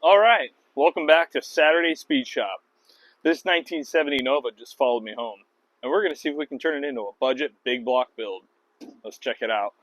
Alright, welcome back to Saturday Speed Shop. This 1970 Nova just followed me home, and we're going to see if we can turn it into a budget big block build. Let's check it out.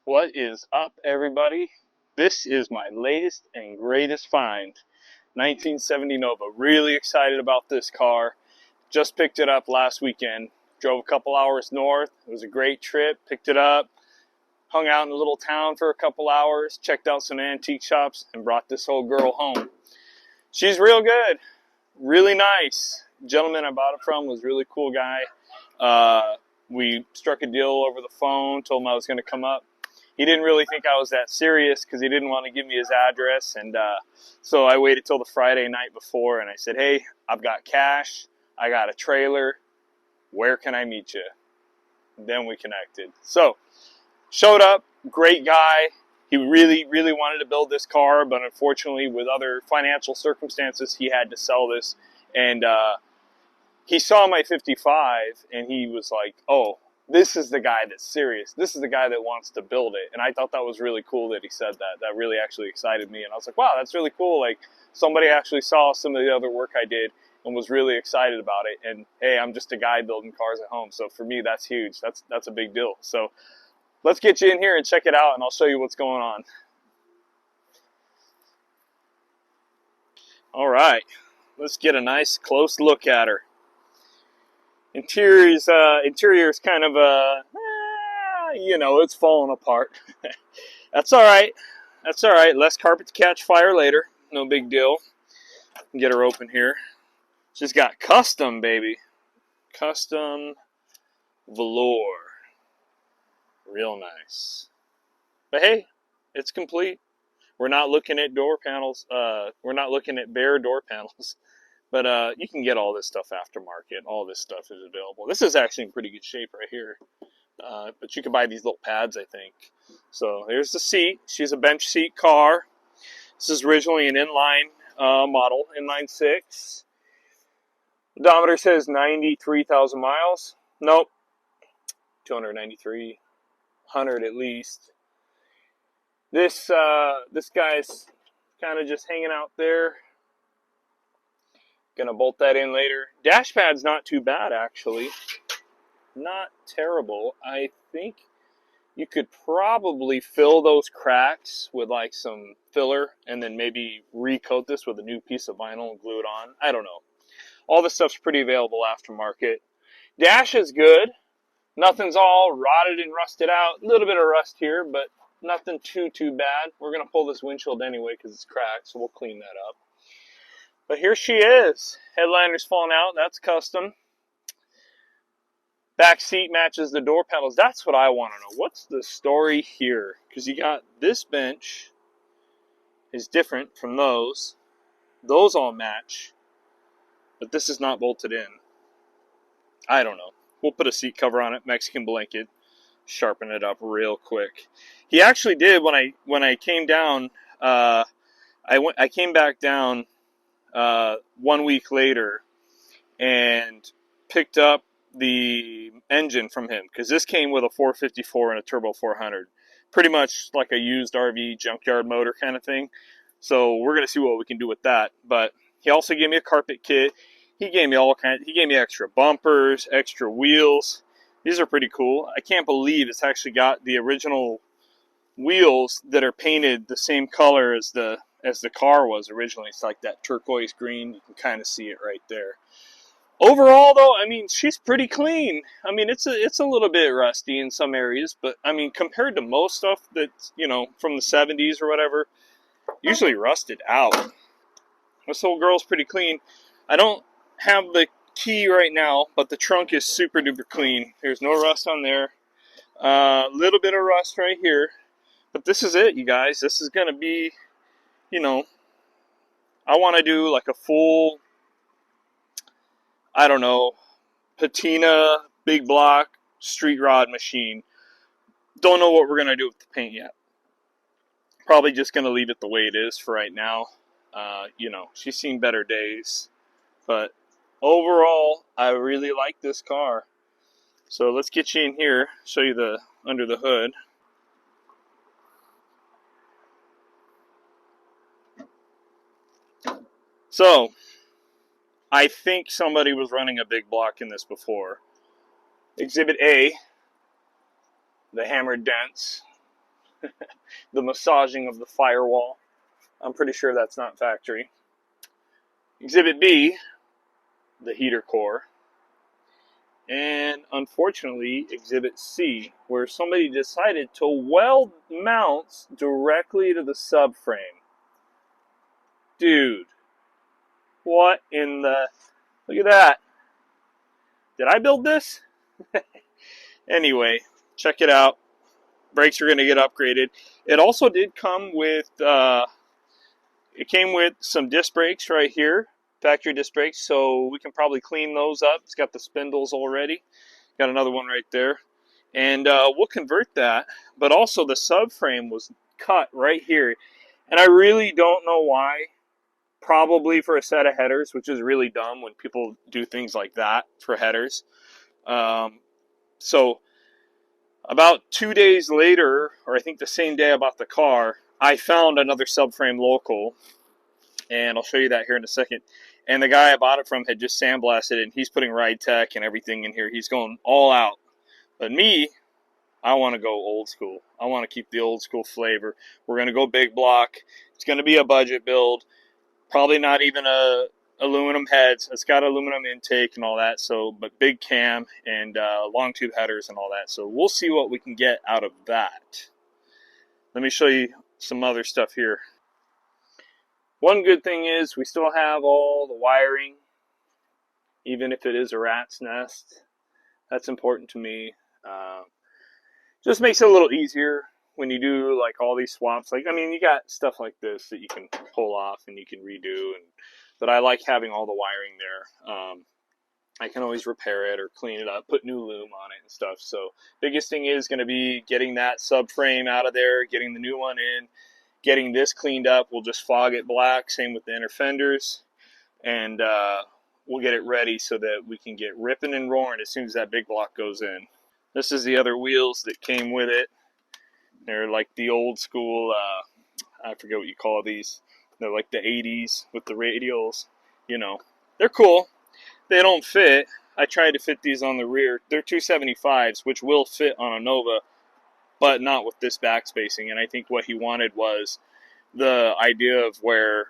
What is up, everybody? This is my latest and greatest find, 1970 Nova. Really excited about this car. Just picked it up last weekend. Drove a couple hours north. It was a great trip. Picked it up, hung out in a little town for a couple hours, checked out some antique shops, and brought this old girl home. She's real good, really nice. The gentleman I bought it from was a really cool guy. We struck a deal over the phone, told him I was going to come up. He didn't really think I was that serious because he didn't want to give me his address. And so I waited till the Friday night before, and I said, hey, I've got cash. I got a trailer. Where can I meet you? Then we connected. So showed up, great guy. He really, really wanted to build this car, but unfortunately with other financial circumstances, he had to sell this. And he saw my 55, and he was like, oh, this is the guy that's serious. This is the guy that wants to build it. And I thought that was really cool that he said that. That really actually excited me. And I was like, wow, that's really cool. Like, somebody actually saw some of the other work I did and was really excited about it. And hey, I'm just a guy building cars at home. So for me, that's huge. That's a big deal. So let's get you in here and check it out, and I'll show you what's going on. All right, let's get a nice close look at her. Interior is kind of it's falling apart. That's all right. That's all right. Less carpet to catch fire later. No big deal. Get her open here. She's got custom, baby. Custom velour. Real nice. But hey, it's complete. We're not looking at door panels. We're not looking at bare door panels. But you can get all this stuff aftermarket. All this stuff is available. This is actually in pretty good shape right here. But you can buy these little pads, I think. So here's the seat. She's a bench seat car. This is originally an inline model, inline 6. Odometer says 93,000 miles. Nope. 293,100 at least. This guy's kind of just hanging out there. Gonna bolt that in later. Dash pad's not too bad, actually. Not terrible. I think you could probably fill those cracks with like some filler and then maybe recoat this with a new piece of vinyl and glue it on. I don't know. All this stuff's pretty available aftermarket. Dash is good. Nothing's all rotted and rusted out. A little bit of rust here, but nothing too bad. We're gonna pull this windshield anyway because it's cracked, so we'll clean that up. But here she is. Headliner's falling out. That's custom. Back seat matches the door panels. That's what I want to know. What's the story here? Because you got this bench is different from those. Those all match. But this is not bolted in. I don't know. We'll put a seat cover on it. Mexican blanket. Sharpen it up real quick. He actually did when I came down. I came back down 1 week later and picked up the engine from him because this came with a 454 and a turbo 400, pretty much like a used RV junkyard motor kind of thing. So we're gonna see what we can do with that. But he also gave me a carpet kit. He gave me all kinds. He gave me extra bumpers, extra wheels. These are pretty cool. I can't believe it's actually got the original wheels that are painted the same color as the car was originally. It's like that turquoise green. You can kind of see it right there. Overall, though, I mean, she's pretty clean. I mean, it's a little bit rusty in some areas, but I mean, compared to most stuff that's, you know, from the 70s or whatever, usually rusted out. This whole girl's pretty clean. I don't have the key right now, but the trunk is super duper clean. There's no rust on there. A little bit of rust right here. But this is it, you guys. This is going to be, you know, I want to do like a full, I don't know, patina, big block, street rod machine. Don't know what we're going to do with the paint yet. Probably just going to leave it the way it is for right now. You know, she's seen better days. But overall, I really like this car. So let's get you in here, show you the under the hood. So, I think somebody was running a big block in this before. Exhibit A, the hammered dents, the massaging of the firewall. I'm pretty sure that's not factory. Exhibit B, the heater core. And unfortunately, Exhibit C, where somebody decided to weld mounts directly to the subframe. Dude, what in the... Look at that. Did I build this? Anyway, check it out. Brakes are going to get upgraded. It also did come with... it came with some disc brakes right here. Factory disc brakes, so we can probably clean those up. It's got the spindles already. Got another one right there. And we'll convert that. But also the subframe was cut right here. And I really don't know why. Probably for a set of headers, which is really dumb when people do things like that for headers. So about 2 days later, or I think the same day I bought the car, I found another subframe local. And I'll show you that here in a second. And the guy I bought it from had just sandblasted it, and he's putting Ride Tech and everything in here. He's going all out. But me, I want to go old school. I want to keep the old school flavor. We're going to go big block. It's going to be a budget build. Probably not even aluminum heads. It's got aluminum intake and all that. So, but big cam and long tube headers and all that. So we'll see what we can get out of that. Let me show you some other stuff here. One good thing is we still have all the wiring, even if it is a rat's nest. That's important to me. Just makes it a little easier when you do like all these swaps. Like, I mean, you got stuff like this that you can pull off and you can redo. But I like having all the wiring there. I can always repair it or clean it up, put new loom on it and stuff. So biggest thing is going to be getting that subframe out of there, getting the new one in. Getting this cleaned up, we'll just fog it black, same with the inner fenders, and we'll get it ready so that we can get ripping and roaring as soon as that big block goes in. This is the other wheels that came with it. They're like the old school, I forget what you call these. They're like the 80s with the radials. You know, they're cool. They don't fit. I tried to fit these on the rear. They're 275s, which will fit on a Nova, but not with this back spacing. And I think what he wanted was the idea of where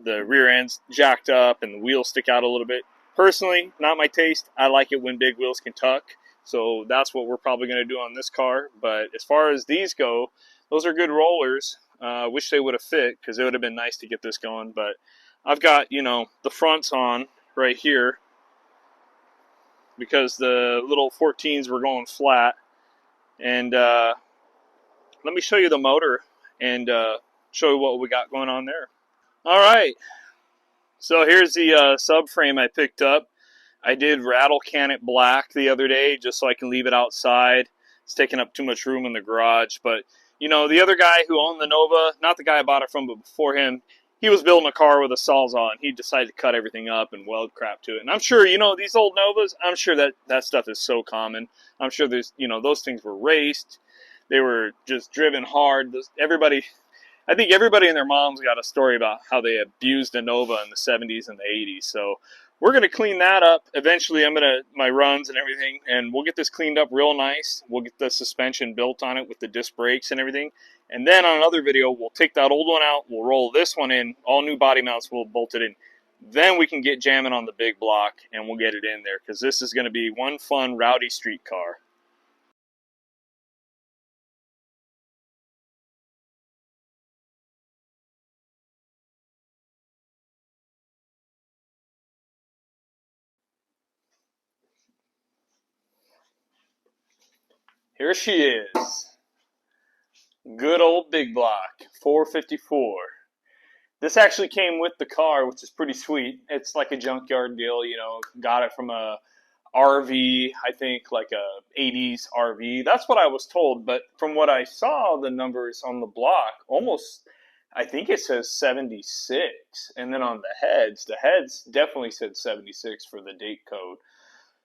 the rear end's jacked up and the wheels stick out a little bit. Personally, not my taste. I like it when big wheels can tuck. So that's what we're probably going to do on this car. But as far as these go, those are good rollers. Wish they would have fit because it would have been nice to get this going. But I've got, you know, the fronts on right here because the little 14s were going flat. And let me show you the motor and show you what we got going on there. All right. So here's the subframe I picked up. I did rattle can it black the other day just so I can leave it outside. It's taking up too much room in the garage. But, you know, the other guy who owned the Nova, not the guy I bought it from, but before him, he was building a car with a Sawzall, and he decided to cut everything up and weld crap to it. And I'm sure, you know, these old Novas, I'm sure that stuff is so common. I'm sure there's, you know, those things were raced. They were just driven hard. I think everybody and their mom's got a story about how they abused a Nova in the 70s and the 80s. So we're going to clean that up. Eventually, my runs and everything, and we'll get this cleaned up real nice. We'll get the suspension built on it with the disc brakes and everything. And then on another video, we'll take that old one out. We'll roll this one in. All new body mounts, we'll bolt it in. Then we can get jamming on the big block and we'll get it in there because this is going to be one fun, rowdy street car. Here she is. Good old big block, 454. This actually came with the car, which is pretty sweet. It's like a junkyard deal, you know. Got it from a RV, I think like a 80s RV. That's what I was told, but from what I saw, the numbers on the block almost, I think it says 76. And then on the heads definitely said 76 for the date code.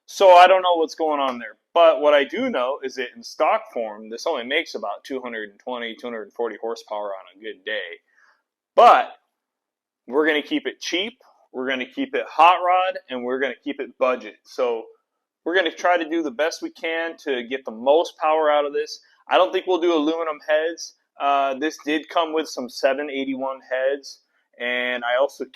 So I don't know what's going on there. But what I do know is that in stock form, this only makes about 220, 240 horsepower on a good day. But we're going to keep it cheap, we're going to keep it hot rod, and we're going to keep it budget. So we're going to try to do the best we can to get the most power out of this. I don't think we'll do aluminum heads. This did come with some 781 heads, and I also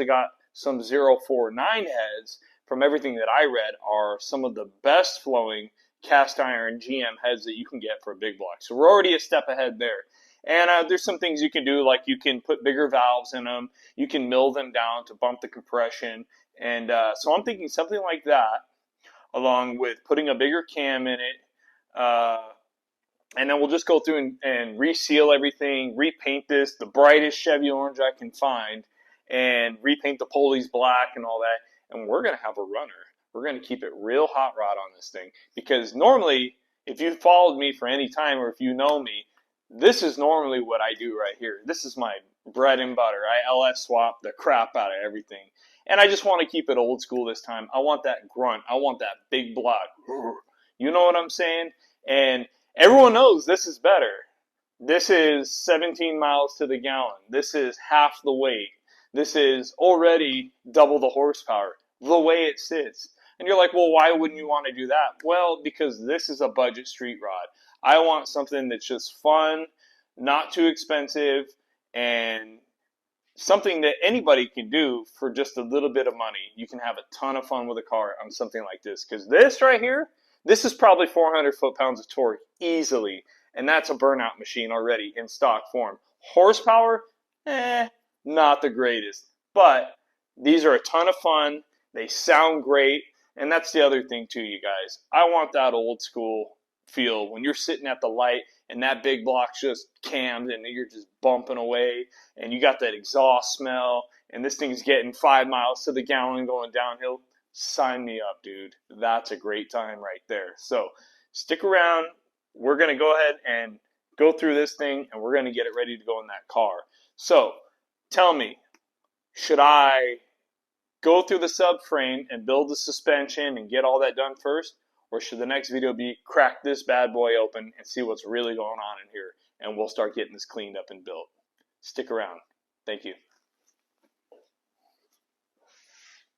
got some 049 heads. From everything that I read, are some of the best flowing cast iron GM heads that you can get for a big block. So we're already a step ahead there. And there's some things you can do, like you can put bigger valves in them. You can mill them down to bump the compression. And so I'm thinking something like that, along with putting a bigger cam in it. And then we'll just go through and reseal everything, repaint this, the brightest Chevy orange I can find, and repaint the pulleys black and all that. And we're going to have a runner. We're going to keep it real hot rod on this thing. Because normally, if you've followed me for any time or if you know me, this is normally what I do right here. This is my bread and butter. I LS swap the crap out of everything. And I just want to keep it old school this time. I want that grunt. I want that big block. You know what I'm saying? And everyone knows this is better. This is 17 miles to the gallon. This is half the weight. This is already double the horsepower, the way it sits. And you're like, well, why wouldn't you want to do that? Well, because this is a budget street rod. I want something that's just fun, not too expensive, and something that anybody can do for just a little bit of money. You can have a ton of fun with a car on something like this. Because this right here, this is probably 400 foot-pounds of torque easily. And that's a burnout machine already in stock form. Horsepower, not the greatest. But these are a ton of fun. They sound great. And that's the other thing too, you guys. I want that old school feel when you're sitting at the light and that big block's just cammed and you're just bumping away and you got that exhaust smell and this thing's getting 5 miles to the gallon going downhill. Sign me up, dude. That's a great time right there. So stick around. We're going to go ahead and go through this thing and we're going to get it ready to go in that car. So tell me, should I go through the subframe and build the suspension and get all that done first? Or should the next video be crack this bad boy open and see what's really going on in here? And we'll start getting this cleaned up and built. Stick around. Thank you.